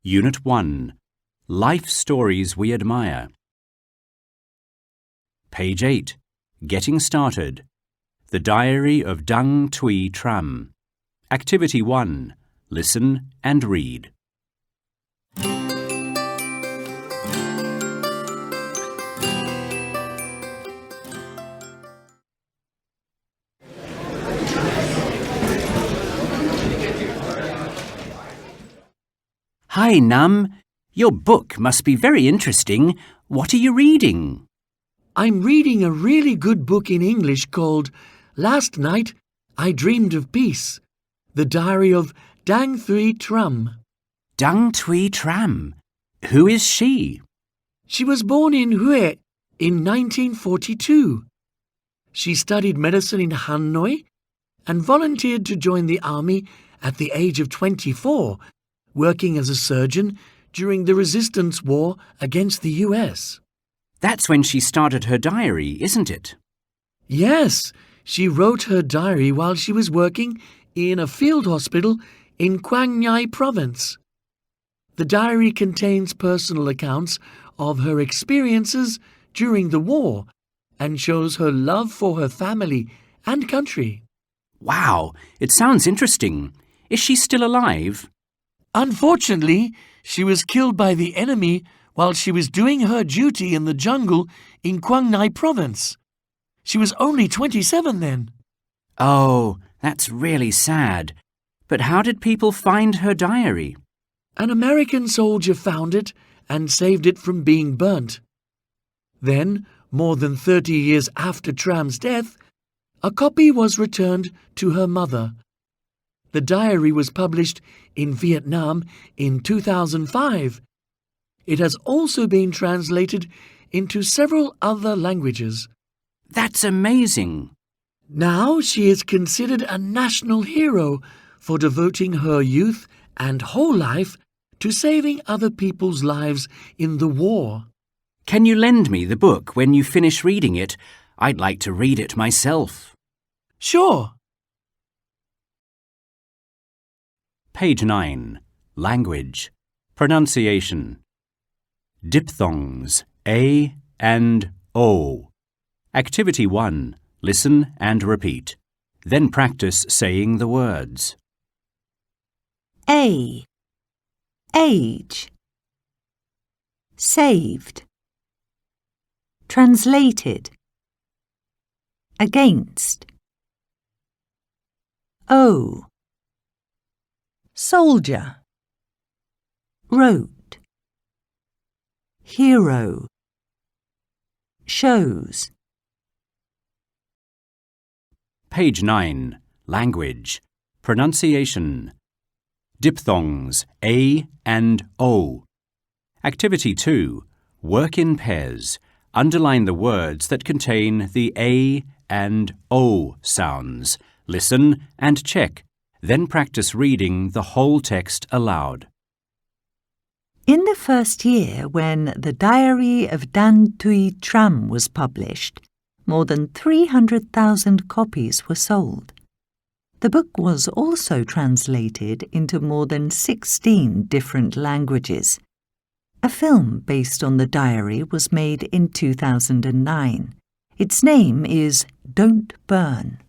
Unit 1, Life Stories We Admire. Page 8, Getting Started. The Diary of Dang Thuy Tram. Activity 1, Listen and read. Hi, Nam. Your book must be very interesting. What are you reading? I'm reading a really good book in English called Last Night I Dreamed of Peace, The Diary of Dang Thuy Tram. Dang Thuy Tram. Who is she? She was born in Hue in 1942. She studied medicine in Hanoi and volunteered to join the army at the age of 24, working as a surgeon during the resistance war against the US. That's when she started her diary, isn't it? Yes, she wrote her diary while she was working in a field hospital in Quang Ngai province. The diary contains personal accounts of her experiences during the war and shows her love for her family and country. Wow, it sounds interesting. Is she still alive? Unfortunately, she was killed by the enemy while she was doing her duty in the jungle in Quang Ngai province. She was only 27 then. Oh, that's really sad. But how did people find her diary? An American soldier found it and saved it from being burnt. Then, more than 30 years after Tram's death, a copy was returned to her mother. The diary was published in Vietnam in 2005. It has also been translated into several other languages. That's amazing. Now she is considered a national hero for devoting her youth and whole life to saving other people's lives in the war. Can you lend me the book when you finish reading it? I'd like to read it myself. Sure. Page 9. Language. Pronunciation. Diphthongs A and O. Activity 1. Listen and repeat. Then practice saying the words. A. Age. Saved. Translated. Against. O. Soldier. Wrote. Hero. Shows. Page 9. Language. Pronunciation. Diphthongs A and O. Activity 2. Work in pairs. Underline the words that contain the A and O sounds. Listen and check. Then practice reading the whole text aloud. In the first year when The Diary of Dang Thuy Tram was published, more than 300,000 copies were sold. The book was also translated into more than 16 different languages. A film based on the diary was made in 2009. Its name is Don't Burn.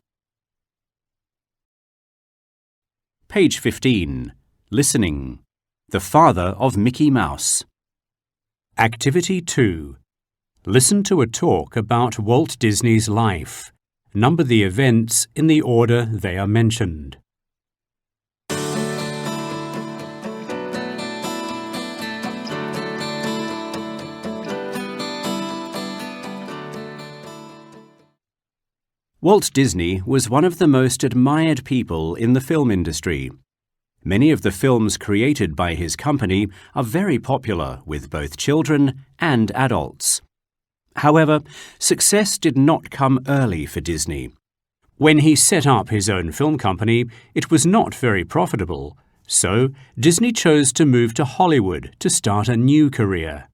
Page 15. Listening. The father of Mickey Mouse. Activity 2. Listen to a talk about Walt Disney's life. Number the events in the order they are mentioned. Walt Disney was one of the most admired people in the film industry. Many of the films created by his company are very popular with both children and adults. However, success did not come early for Disney. When he set up his own film company, it was not very profitable, so Disney chose to move to Hollywood to start a new career.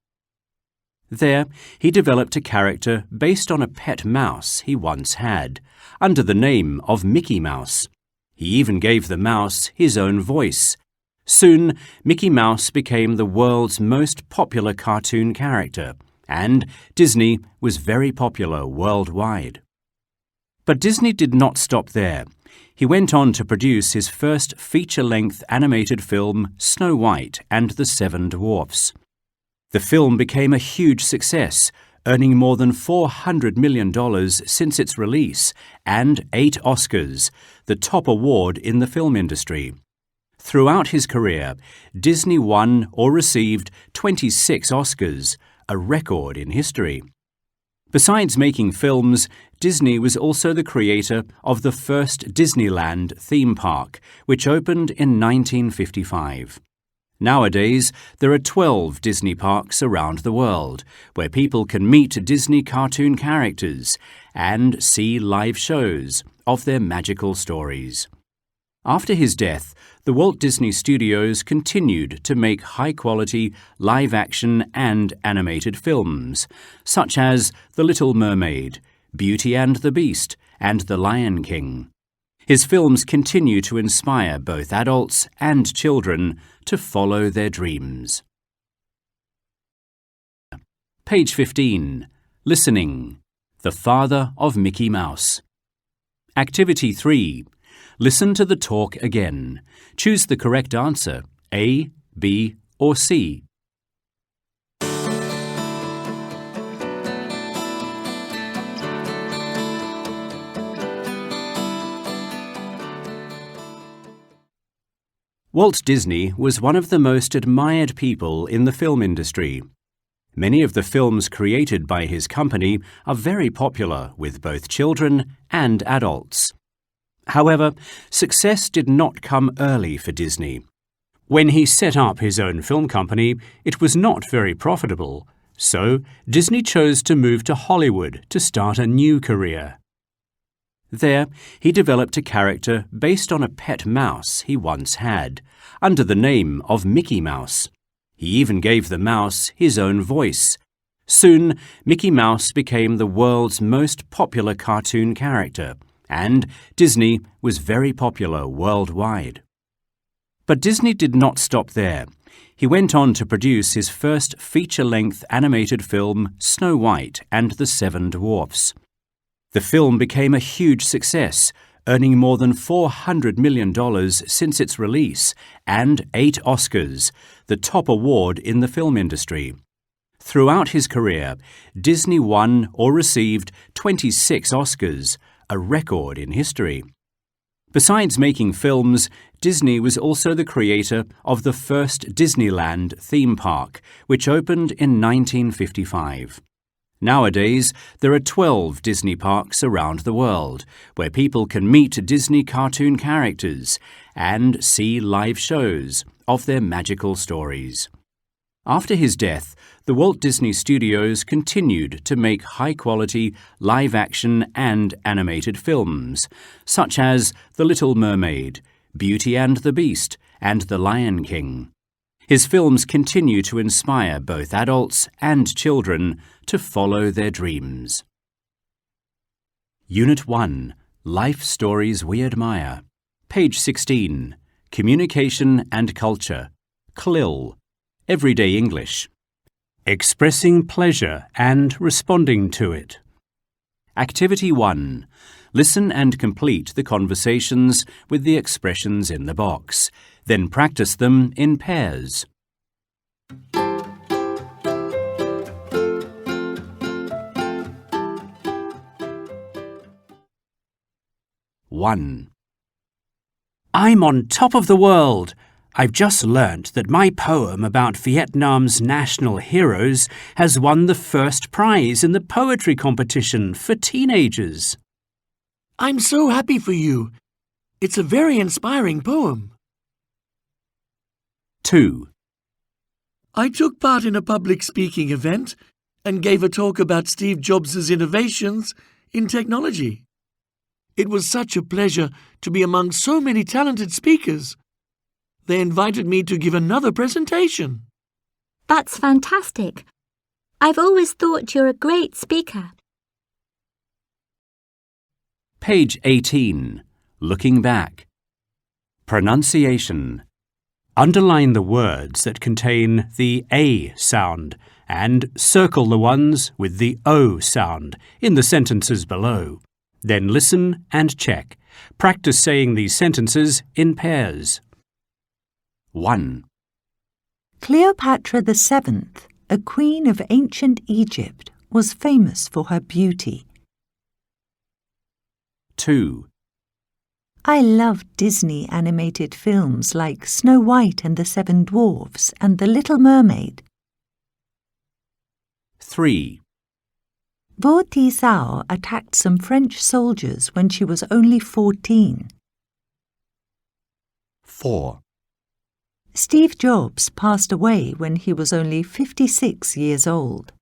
There, he developed a character based on a pet mouse he once had, under the name of Mickey Mouse. He even gave the mouse his own voice. Soon, Mickey Mouse became the world's most popular cartoon character, and Disney was very popular worldwide. But Disney did not stop there. He went on to produce his first feature-length animated film, Snow White and the Seven Dwarfs. The film became a huge success, earning more than $400 million since its release, and 8 Oscars, the top award in the film industry. Throughout his career, Disney won or received 26 Oscars, a record in history. Besides making films, Disney was also the creator of the first Disneyland theme park, which opened in 1955. Nowadays, there are 12 Disney parks around the world, where people can meet Disney cartoon characters and see live shows of their magical stories. After his death, the Walt Disney Studios continued to make high-quality live-action and animated films, such as The Little Mermaid, Beauty and the Beast, and The Lion King. His films continue to inspire both adults and children to follow their dreams. Page 15. Listening. The Father of Mickey Mouse. Activity 3. Listen to the talk again. Choose the correct answer, A, B, or C. Walt Disney was one of the most admired people in the film industry. Many of the films created by his company are very popular with both children and adults. However, success did not come early for Disney. When he set up his own film company, it was not very profitable, so Disney chose to move to Hollywood to start a new career. There, he developed a character based on a pet mouse he once had, under the name of Mickey Mouse. He even gave the mouse his own voice. Soon, Mickey Mouse became the world's most popular cartoon character, and Disney was very popular worldwide. But Disney did not stop there. He went on to produce his first feature-length animated film, Snow White and the Seven Dwarfs. The film became a huge success, earning more than $400 million since its release, and 8 Oscars, the top award in the film industry. Throughout his career, Disney won or received 26 Oscars, a record in history. Besides making films, Disney was also the creator of the first Disneyland theme park, which opened in 1955. Nowadays, there are 12 Disney parks around the world, where people can meet Disney cartoon characters and see live shows of their magical stories. After his death, the Walt Disney Studios continued to make high-quality live-action and animated films, such as The Little Mermaid, Beauty and the Beast, and The Lion King. His films continue to inspire both adults and children to follow their dreams. Unit 1. Life Stories We Admire. Page 16. Communication and Culture. CLIL. Everyday English. Expressing pleasure and responding to it. Activity 1. Listen and complete the conversations with the expressions in the box. Then practice them in pairs. One. I'm on top of the world. I've just learnt that my poem about Vietnam's national heroes has won the first prize in the poetry competition for teenagers. I'm so happy for you. It's a very inspiring poem. 2. I took part in a public speaking event and gave a talk about Steve Jobs' innovations in technology. It was such a pleasure to be among so many talented speakers. They invited me to give another presentation. That's fantastic. I've always thought you're a great speaker. Page 18. Looking back. Pronunciation. Underline the words that contain the A sound and circle the ones with the O sound in the sentences below. Then listen and check. Practice saying these sentences in pairs. 1. Cleopatra VII, a queen of ancient Egypt, was famous for her beauty. 2. I love Disney animated films like Snow White and the Seven Dwarfs and The Little Mermaid. 3. Vo Tisao attacked some French soldiers when she was only 14. 4. Steve Jobs passed away when he was only 56 years old.